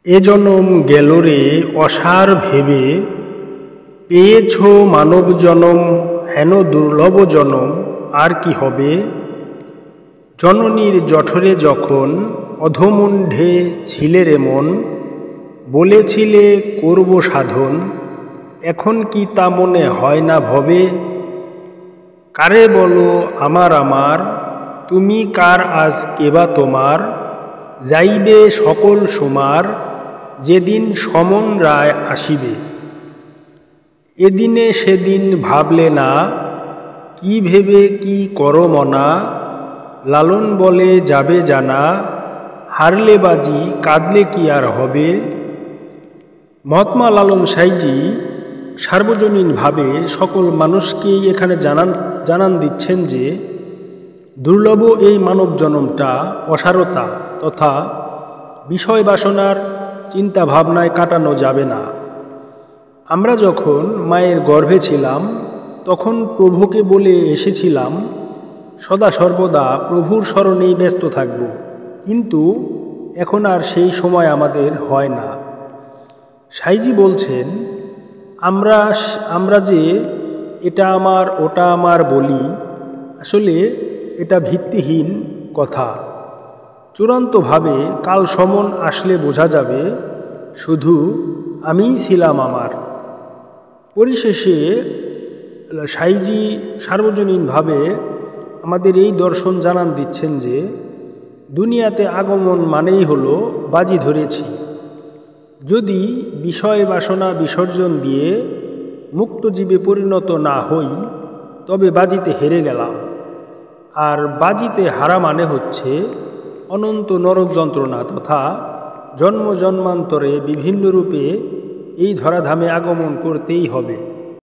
এ জনম গেল রে অসার ভেবে, পেয়েছ মানব জনম হেন দুর্লভ জনম আর কি হবে। জননীর জঠরে যখন অধমুণ্ঢে ছিলে রে মন, বলেছিলে করব সাধন, এখন কি তা মনে হয় না ভবে। কারে বলো আমার আমার, তুমি কার আজ কেবা তোমার, যাইবে সকল সোমার, যেদিন সমন রায় আসিবে। এদিনে সেদিন ভাবলে না, কি ভেবে কি করো মনা, লালন বলে যাবে জানা, হারলে বাজি কাঁদলে কি আর হবে। মহাত্মা লালন সাঁইজি সার্বজনীনভাবে সকল মানুষকেই এখানে জানান দিচ্ছেন যে দুর্লভ এই মানব জনমটা অসারতা তথা বিষয় বাসনার চিন্তা ভাবনায় কাটানো যাবে না। আমরা যখন মায়ের গর্ভে ছিলাম তখন প্রভুকে বলে এসেছিলাম সদা সর্বদা প্রভুর স্মরণেই ব্যস্ত থাকব, কিন্তু এখন আর সেই সময় আমাদের হয় না। সাঁইজি বলছেন আমরা যে এটা আমার ওটা আমার বলি, আসলে এটা ভিত্তিহীন কথা। চূড়ান্তভাবে কাল সমন আসলে বোঝা যাবে শুধু আমিই ছিলাম আমার। পরিশেষে সাঁইজি সার্বজনীনভাবে আমাদের এই দর্শন জানান দিচ্ছেন যে দুনিয়াতে আগমন মানেই হলো বাজি ধরেছি। যদি বিষয় বাসনা বিসর্জন দিয়ে মুক্ত জীবে পরিণত না হই তবে বাজিতে হেরে গেলাম। আর বাজিতে হারা মানে হচ্ছে অনন্ত নরক যন্ত্রণা তথা জন্ম জন্মান্তরে বিভিন্ন রূপে এই ধরাধামে আগমন করতেই হবে।